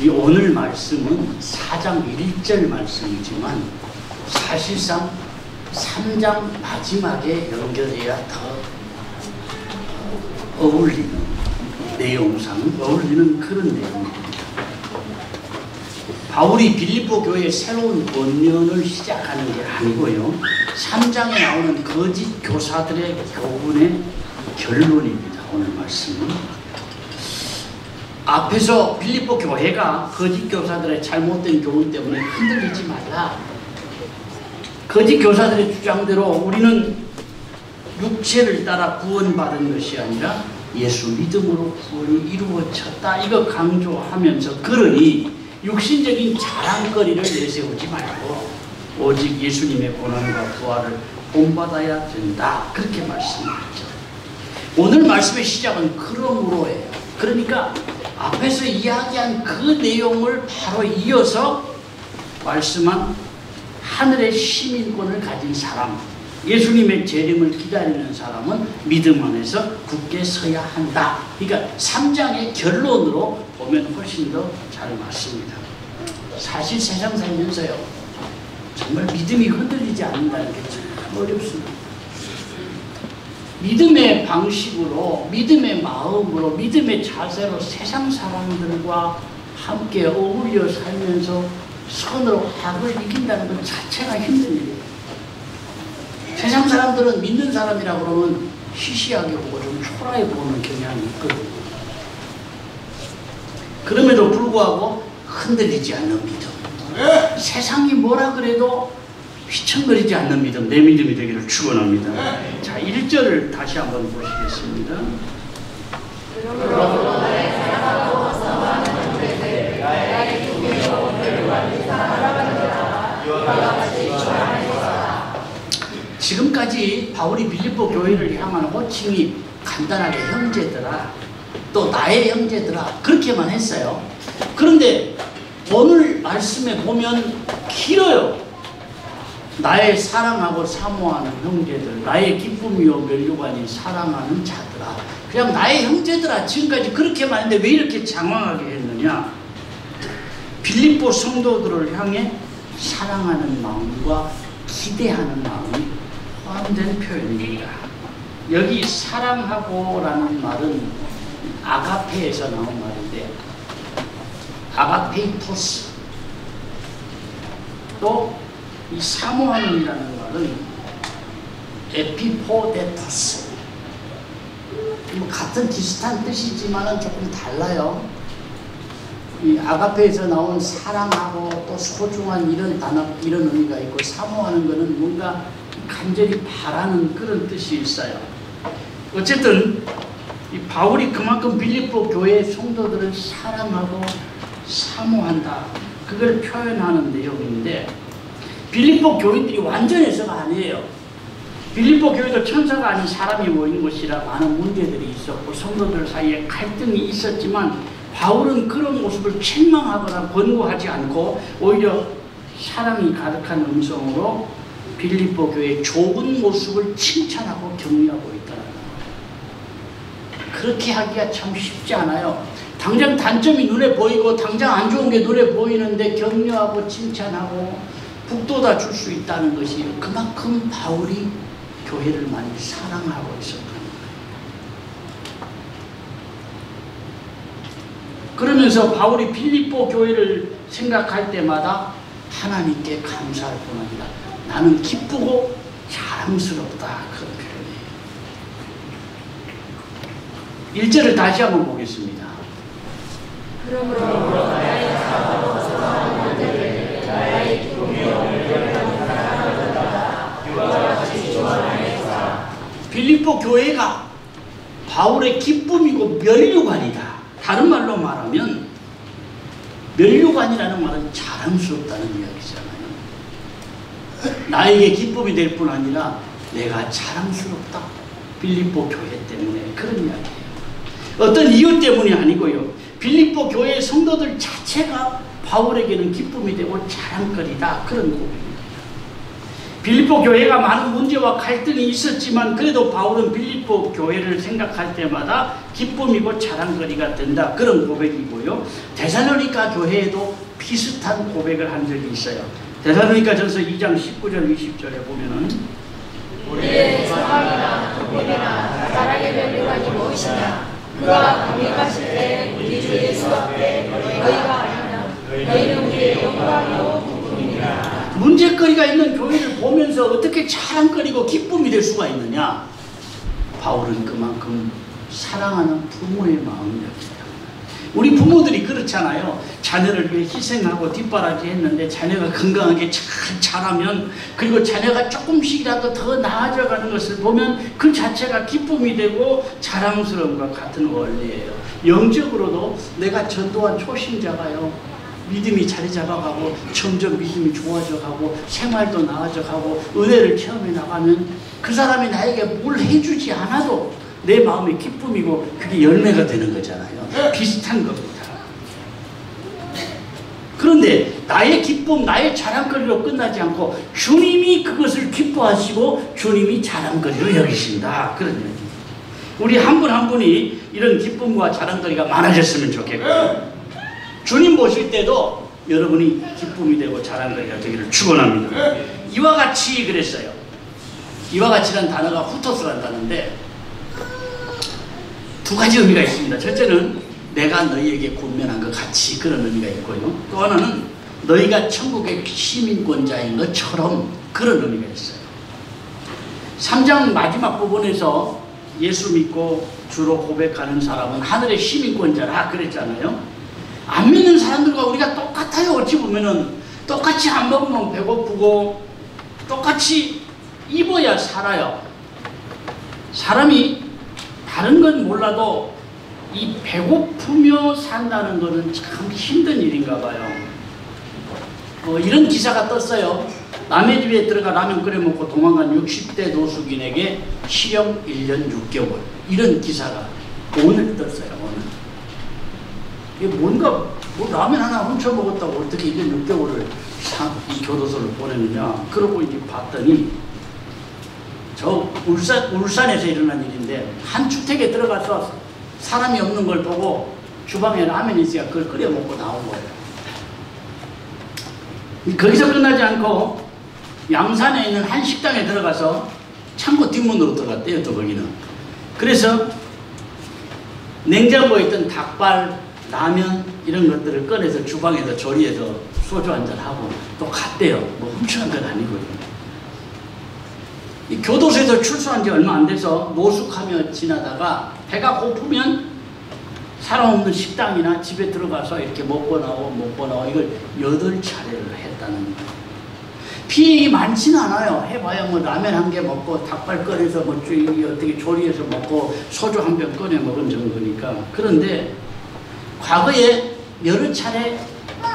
이 오늘 말씀은 4장 1절 말씀이지만 사실상 3장 마지막에 연결해야 더 어울리는 내용상 어울리는 그런 내용입니다. 바울이 빌립보 교회의 새로운 권면을 시작하는 게 아니고요. 3장에 나오는 거짓 교사들의 교훈의 결론입니다. 오늘 말씀은. 앞에서 빌립보 교회가 거짓 교사들의 잘못된 교훈 때문에 흔들리지 말라. 거짓 교사들의 주장대로 우리는 육체를 따라 구원받은 것이 아니라 예수 믿음으로 구원이 이루어졌다. 이거 강조하면서 그러니 육신적인 자랑거리를 내세우지 말고 오직 예수님의 고난과 부활을 본받아야 된다. 그렇게 말씀하죠. 오늘 말씀의 시작은 그러므로예요. 그러니까 앞에서 이야기한 그 내용을 바로 이어서 말씀한 하늘의 시민권을 가진 사람, 예수님의 재림을 기다리는 사람은 믿음 안에서 굳게 서야 한다. 그러니까 3장의 결론으로 보면 훨씬 더 잘 맞습니다. 사실 세상 살면서요, 정말 믿음이 흔들리지 않는다는 게 참 어렵습니다. 믿음의 방식으로, 믿음의 마음으로, 믿음의 자세로 세상 사람들과 함께 어울려 살면서 선으로 악을 이긴다는 것 자체가 힘든 일이에요. 세상 사람들은 믿는 사람이라고 그러면 시시하게 보고 좀 초라해 보는 경향이 있거든요. 그럼에도 불구하고 흔들리지 않는 믿음. 세상이 뭐라 그래도 휘청거리지 않는 믿음, 내 믿음이 되기를 축원합니다. 자, 1절을 다시 한번 보시겠습니다. 지금까지 바울이 빌립보 교회를 향한 호칭이 간단하게 형제들아, 또 나의 형제들아, 그렇게만 했어요. 그런데 오늘 말씀에 보면 길어요. 나의 사랑하고 사모하는 형제들, 나의 기쁨이요 면류관이 사랑하는 자들아. 그냥 나의 형제들아, 지금까지 그렇게만 했는데 왜 이렇게 장황하게 했느냐. 빌립보 성도들을 향해 사랑하는 마음과 기대하는 마음이 포함된 표현입니다. 여기 사랑하고 라는 말은 아가페에서 나온 말인데, 아가페이토스, 또 이 사모하는이라는 말은 에피포데토스. 같은 비슷한 뜻이지만 조금 달라요. 이 아가페에서 나온 사랑하고 또 소중한 이런 단어, 이런 의미가 있고, 사모하는 것은 뭔가 간절히 바라는 그런 뜻이 있어요. 어쨌든 이 바울이 그만큼 빌립보 교회의 성도들을 사랑하고 사모한다, 그걸 표현하는 내용인데, 빌립보 교인들이 완전해서가 아니에요. 빌립보 교회도 천사가 아닌 사람이 모인 곳이라 많은 문제들이 있었고 성도들 사이에 갈등이 있었지만, 바울은 그런 모습을 책망하거나 권고하지 않고 오히려 사랑이 가득한 음성으로 빌립보 교회의 좋은 모습을 칭찬하고 격려하고 있다는 거예요. 그렇게 하기가 참 쉽지 않아요. 당장 단점이 눈에 보이고 당장 안 좋은 게 눈에 보이는데 격려하고 칭찬하고 북돋아 줄 수 있다는 것이 그만큼 바울이 교회를 많이 사랑하고 있었다는 거예요. 그러면서 바울이 빌립보 교회를 생각할 때마다 하나님께 감사할 뿐 아니라 나는 기쁘고 자랑스럽다, 그런 표현이에요. 1절을 다시 한번 보겠습니다. 그러므로 나의 사랑하고 사모하는 자들에게 나의 기쁨이요 면류관이 사랑하는 자들아, 유와 같이 좋아하나이다. 빌립보 교회가 바울의 기쁨이고 면류관이다. 다른 말로 말하면 면류관이라는 말은 자랑스럽다는 이야기잖아요. 나에게 기쁨이 될 뿐 아니라 내가 자랑스럽다, 빌립보 교회 때문에, 그런 이야기예요. 어떤 이유 때문이 아니고요, 빌립보 교회의 성도들 자체가 바울에게는 기쁨이 되고 자랑거리다, 그런 고백입니다. 빌립보 교회가 많은 문제와 갈등이 있었지만 그래도 바울은 빌립보 교회를 생각할 때마다 기쁨이고 자랑거리가 된다. 그런 고백이고요. 데살로니가 교회에도 비슷한 고백을 한 적이 있어요. 데살로니가전서 2장 19절 20절에 보면은 우리의 소망이나 동력이나 사랑의 면류관이 무엇이냐 그가 공격하실 때 우리 주 예수 앞에 너희가 아니냐 너희는 우리의 영광이요 기쁨이니라. 문제거리가 있는 교회를 보면서 어떻게 자랑거리고 기쁨이 될 수가 있느냐? 바울은 그만큼 사랑하는 부모의 마음이었기 때문에. 우리 부모들이 그렇잖아요. 자녀를 위해 희생하고 뒷바라지 했는데 자녀가 건강하게 잘 자라면, 그리고 자녀가 조금씩이라도 더 나아져가는 것을 보면 그 자체가 기쁨이 되고 자랑스러움과 같은 원리예요. 영적으로도 내가 전도한 초신자가요, 믿음이 자리 잡아가고 점점 믿음이 좋아져가고 생활도 나아져가고 은혜를 체험해 나가면 그 사람이 나에게 뭘 해주지 않아도 내 마음의 기쁨이고 그게 열매가 되는 거잖아요. 비슷한 겁니다. 그런데 나의 기쁨, 나의 자랑거리로 끝나지 않고 주님이 그것을 기뻐하시고 주님이 자랑거리로 여기신다. 그런 얘기. 우리 한 분 한 분이 이런 기쁨과 자랑거리가 많아졌으면 좋겠고요. 주님 보실 때도 여러분이 기쁨이 되고 자랑거리가 되기를 축원합니다. 이와 같이 그랬어요. 이와 같이란 단어가 후토스라는 단어인데 두 가지 의미가 있습니다. 첫째는 내가 너희에게 권면한 것 같이, 그런 의미가 있고요. 또 하나는 너희가 천국의 시민권자인 것처럼, 그런 의미가 있어요. 3장 마지막 부분에서 예수 믿고 주로 고백하는 사람은 하늘의 시민권자라 그랬잖아요. 안 믿는 사람들과 우리가 똑같아요. 어찌 보면은 똑같이 안 먹으면 배고프고 똑같이 입어야 살아요. 사람이 다른 건 몰라도 이 배고프며 산다는 거는 참 힘든 일인가 봐요. 이런 기사가 떴어요. 남의 집에 들어가 라면 끓여 먹고 도망간 60대 노숙인에게 실형 1년 6개월. 이런 기사가 오늘 떴어요. 오늘. 이게 뭔가 라면 하나 훔쳐 먹었다고 어떻게 1년 6개월을 이 교도소를 보내느냐. 그러고 이제 봤더니 저 울산에서 일어난 일인데, 한 주택에 들어가서 사람이 없는 걸 보고 주방에 라면이 있으니까 그걸 끓여 먹고 나온 거예요. 거기서 끝나지 않고 양산에 있는 한 식당에 들어가서 창고 뒷문으로 들어갔대요. 또 거기는. 그래서 냉장고에 있던 닭발, 라면 이런 것들을 꺼내서 주방에서 조리해서 소주 한잔하고 또 갔대요. 뭐 훔쳐간 건 아니거든요. 이 교도소에서 출소한 지 얼마 안 돼서 노숙하며 지나다가 배가 고프면 사람 없는 식당이나 집에 들어가서 이렇게 먹고 나오고 이걸 8차례를 했다는 거예요. 피해이 많지는 않아요. 해봐야 뭐 라면 한 개 먹고 닭발 꺼내서 뭐 어떻게 조리해서 먹고 소주 한 병 꺼내 먹은 정도니까. 그런데 과거에 여러 차례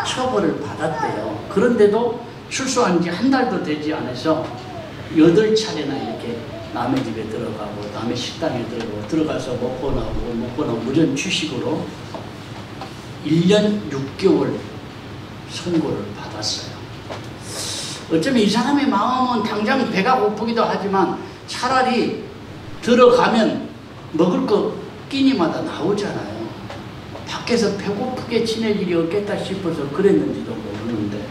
처벌을 받았대요. 그런데도 출소한 지 한 달도 되지 않아서 8차례나 이렇게 남의 집에 들어가고 남의 식당에 들어가서 먹고 나오고 무전 취식으로 1년 6개월 선고를 받았어요. 어쩌면 이 사람의 마음은 당장 배가 고프기도 하지만 차라리 들어가면 먹을 거 끼니마다 나오잖아요. 밖에서 배고프게 지낼 일이 없겠다 싶어서 그랬는지도 모르는데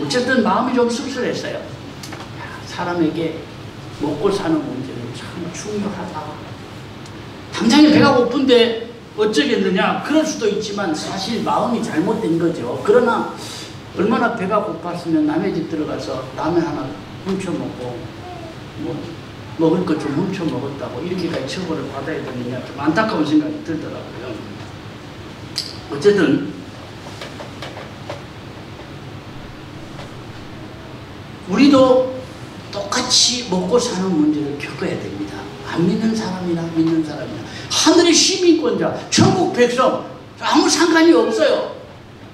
어쨌든 마음이 좀 씁쓸했어요. 사람에게 먹고 사는 문제는 참 중요하다. 당장에 배가 고픈데 어쩌겠느냐, 그럴 수도 있지만 사실 마음이 잘못된 거죠. 그러나 얼마나 배가 고팠으면 남의 집 들어가서 라면 하나 훔쳐 먹고 뭐 먹을 것 좀 훔쳐 먹었다고 이렇게까지 처벌을 받아야 되느냐, 좀 안타까운 생각이 들더라고요. 어쨌든 우리도 똑같이 먹고 사는 문제를 겪어야 됩니다. 안 믿는 사람이나 믿는 사람이나 하늘의 시민권자, 천국 백성 아무 상관이 없어요.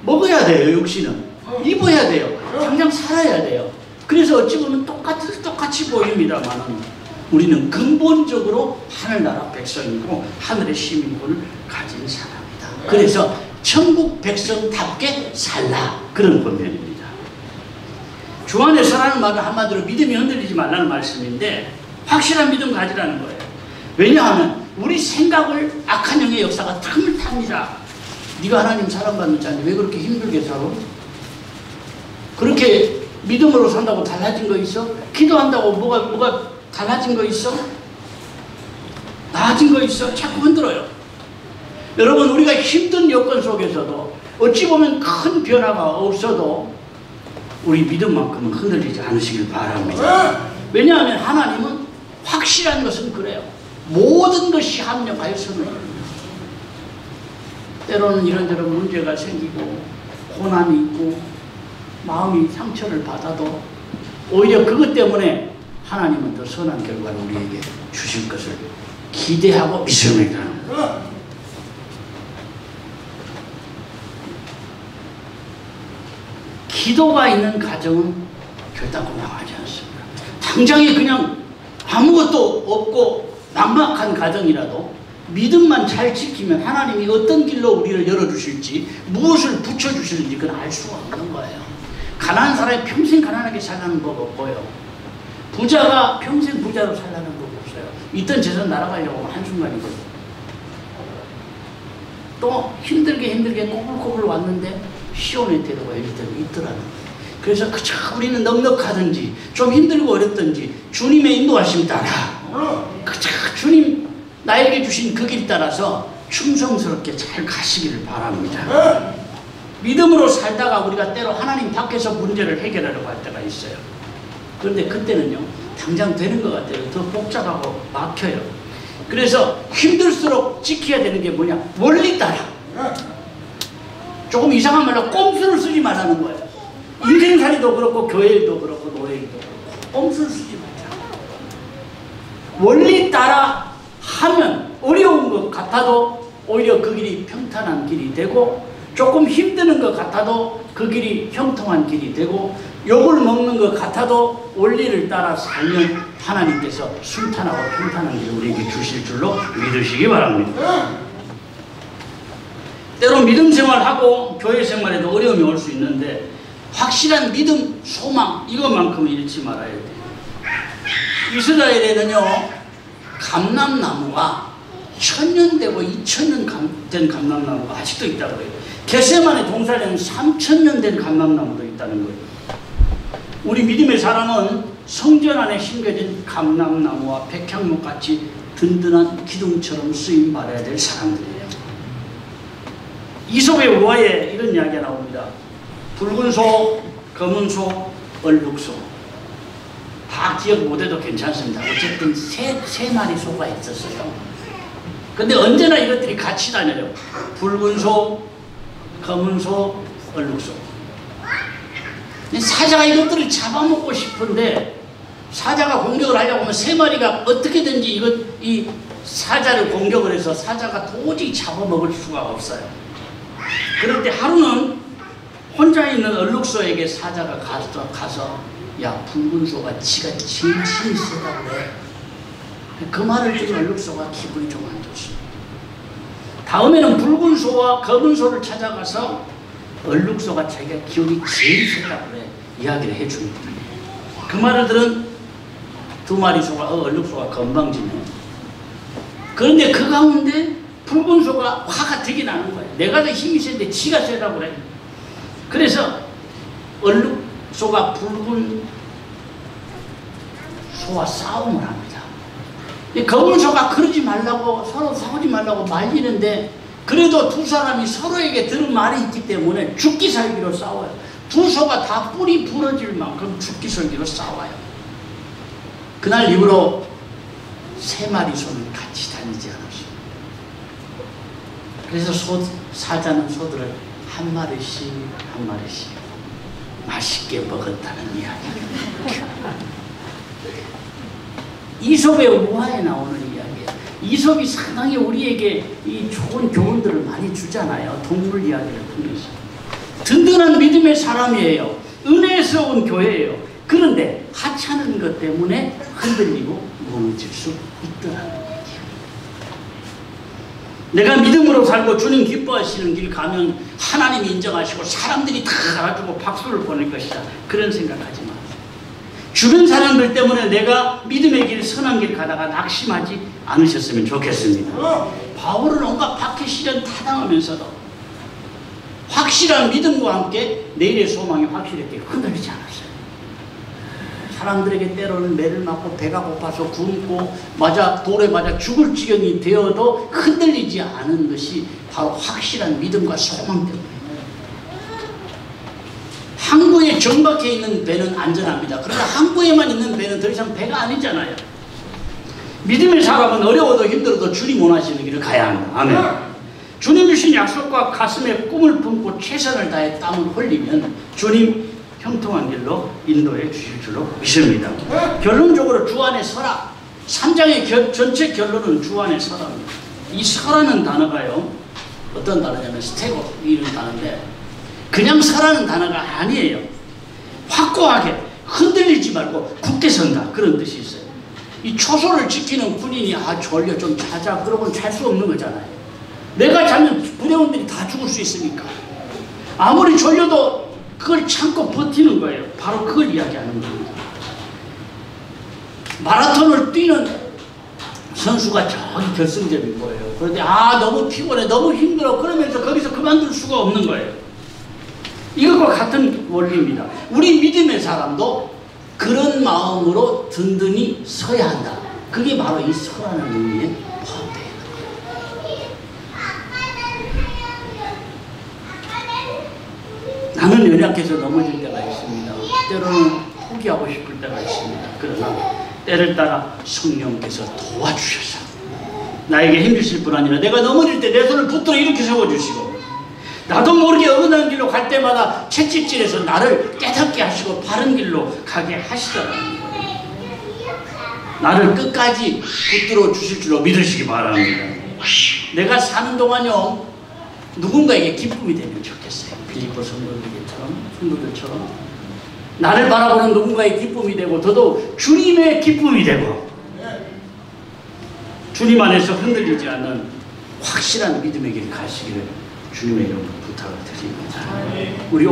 먹어야 돼요. 역시는 입어야 돼요. 당장 살아야 돼요. 그래서 어찌 보면 똑같이 보입니다만 우리는 근본적으로 하늘나라 백성이고 하늘의 시민권을 가진 사람이다. 그래서 천국 백성답게 살라, 그런 권면입니다. 주 안에 서라는 말은 한마디로 믿음이 흔들리지 말라는 말씀인데 확실한 믿음 가지라는 거예요. 왜냐하면 우리 생각을 악한 영의 역사가 틈을 탑니다. 네가 하나님 사랑받는 자니 왜 그렇게 힘들게 살아? 그렇게 믿음으로 산다고 달라진 거 있어? 기도한다고 뭐가 달라진 거 있어? 나아진 거 있어? 자꾸 흔들어요. 여러분, 우리가 힘든 여건 속에서도 어찌 보면 큰 변화가 없어도 우리 믿음만큼은 흔들리지 않으시길 바랍니다. 왜냐하면 하나님은 확실한 것은 그래요. 모든 것이 합력하여 선을. 때로는 이런저런 문제가 생기고 고난이 있고 마음이 상처를 받아도 오히려 그것 때문에 하나님은 더 선한 결과를 우리에게 주실 것을 기대하고 믿습니다. 기도가 있는 가정은 결단코 망하지 않습니다. 당장에 그냥 아무것도 없고 막막한 가정이라도 믿음만 잘 지키면 하나님이 어떤 길로 우리를 열어주실지 무엇을 붙여주실지 그건 알 수가 없는 거예요. 가난한 사람이 평생 가난하게 살라는 법 없고요. 부자가 평생 부자로 살라는 법 없어요. 있던 재산 날아가려고 하면 한순간이거든요. 또 힘들게 꼬불꼬불 왔는데 시온에 데려가 있더라는 거예요. 그래서 그저 우리는 넉넉하든지 좀 힘들고 어렵든지 주님의 인도하심 따라 그저 주님 나에게 주신 그 길 따라서 충성스럽게 잘 가시기를 바랍니다. 믿음으로 살다가 우리가 때로 하나님 밖에서 문제를 해결하려고 할 때가 있어요. 그런데 그때는요 당장 되는 것 같아요. 더 복잡하고 막혀요. 그래서 힘들수록 지켜야 되는 게 뭐냐? 원리 따라. 조금 이상한 말로 꼼수를 쓰지 말라는 거예요. 인생살이도 그렇고 교회도 그렇고 노예도 그렇고 꼼수를 쓰지 말자. 원리 따라 하면 어려운 것 같아도 오히려 그 길이 평탄한 길이 되고 조금 힘드는 것 같아도 그 길이 형통한 길이 되고 욕을 먹는 것 같아도 원리를 따라 살면 하나님께서 순탄하고 평탄한 길을 우리에게 주실 줄로 믿으시기 바랍니다. 때로 믿음 생활하고 교회 생활에도 어려움이 올 수 있는데 확실한 믿음, 소망 이것만큼은 잃지 말아야 돼요. 이스라엘에는요 감람나무가 1000년 되고 2000년 된 감람나무가 아직도 있다고 해요. 겟세마네 동산에는 3000년 된 감람나무도 있다는 거예요. 우리 믿음의 사람은 성전 안에 심겨진 감람나무와 백향목같이 든든한 기둥처럼 쓰임받아야 될 사람들이에요. 이솝의 우화에 이런 이야기가 나옵니다. 붉은 소, 검은 소, 얼룩소. 다 기억 못해도 괜찮습니다. 어쨌든 세 마리 소가 있었어요. 근데 언제나 이것들이 같이 다녀요. 붉은 소, 검은 소, 얼룩소. 사자가 이것들을 잡아먹고 싶은데 사자가 공격을 하려고 하면 세 마리가 어떻게든지 이 사자를 공격을 해서 사자가 도저히 잡아먹을 수가 없어요. 그럴 때 하루는 혼자 있는 얼룩소에게 사자가 가서 야 붉은 소가 지가 제일 힘이 세다고 그래. 그 말을 듣는 얼룩소가 기분이 좀 안 좋습니다. 다음에는 붉은 소와 검은 소를 찾아가서 얼룩소가 자기가 기운이 제일 세다고 그래. 이야기를 해줍니다. 그 말을 들은 두 마리 소가 얼룩소가 건방지네. 그런데 그 가운데 붉은 소가 화가 되게 나는 거예요. 내가 더 힘이 센데 지가 세다고 그래. 그래서 얼룩소가 붉은 소와 싸움을 합니다. 검은 소가 그러지 말라고 서로 싸우지 말라고 말리는데 그래도 두 사람이 서로에게 들은 말이 있기 때문에 죽기 살기로 싸워요. 두 소가 다 뿔이 부러질 만큼 죽기 살기로 싸워요. 그날 이후로 세 마리 소는 같이 다니지 않았어요. 그래서 사자는 소들을 한 마리씩 맛있게 먹었다는 이야기입니다. 이솝의 우화에 나오는 이야기예요. 이솝이 상당히 우리에게 이 좋은 교훈들을 많이 주잖아요. 동물 이야기를 통해서. 든든한 믿음의 사람이에요. 은혜에서 온 교회예요. 그런데 하찮은 것 때문에 흔들리고 무너질 수 있더라는 거예요. 내가 믿음으로 살고 주님 기뻐하시는 길 가면 하나님이 인정하시고 사람들이 다 가지고 박수를 보낼 것이다. 그런 생각하지 마. 주변 사람들 때문에 내가 믿음의 길, 선한 길 가다가 낙심하지 않으셨으면 좋겠습니다. 바울은 온갖 박해 시련 다 당하면서도 확실한 믿음과 함께 내일의 소망이 확실했게 흔들리지 않았어요. 사람들에게 때로는 매를 맞고 배가 고파서 굶고 돌에 맞아 죽을 지경이 되어도 흔들리지 않은 것이 바로 확실한 믿음과 소망 때문에. 항구에 정박해 있는 배는 안전합니다. 그러나 항구에만 있는 배는 더 이상 배가 아니잖아요. 믿음의 사람은 어려워도 힘들어도 주님 원하시는 길을 가야 한다. 아멘. 주님 주신 약속과 가슴에 꿈을 품고 최선을 다해 땀을 흘리면 주님 형통한 길로 인도해 주실 줄로 믿습니다. 결론적으로 주 안에 서라. 3장의 전체 결론은 주 안에 서라입니다. 이 서라는 단어가요, 어떤 단어냐면 스테고 이런 단어인데, 그냥 서라는 단어가 아니에요. 확고하게 흔들리지 말고 굳게 선다, 그런 뜻이 있어요. 이 초소를 지키는 군인이 졸려 좀 자자 그러고는 잘 수 없는 거잖아요. 내가 자면 부대원들이 다 죽을 수 있으니까 아무리 졸려도 그걸 참고 버티는 거예요. 바로 그걸 이야기하는 겁니다. 마라톤을 뛰는 선수가 저기 결승점인 거예요. 그런데 너무 피곤해, 너무 힘들어, 그러면서 거기서 그만둘 수가 없는 거예요. 이것과 같은 원리입니다. 우리 믿음의 사람도 그런 마음으로 든든히 서야 한다. 그게 바로 이 서라는 의미에 포함되어 있는 거예요. 나는 연약해서 넘어질 때가 있습니다. 때로는 포기하고 싶을 때가 있습니다. 그러나 때를 따라 성령께서 도와주셔서 나에게 힘주실 뿐 아니라 내가 넘어질 때 내 손을 붙들어 이렇게 세워주시고, 나도 모르게 어긋나는 길로 갈 때마다 채찍질해서 나를 깨닫게 하시고 바른 길로 가게 하시더라고요. 나를 끝까지 붙들어 주실 줄로 믿으시기 바랍니다. 내가 사는 동안요, 누군가에게 기쁨이 되면 좋겠어요. 빌립보 성도들처럼 나를 바라보는 누군가의 기쁨이 되고, 더더욱 주님의 기쁨이 되고, 주님 안에서 흔들리지 않는 확실한 믿음의 길 가시기를 주님의 이름으로 부탁을 드립니다. 우리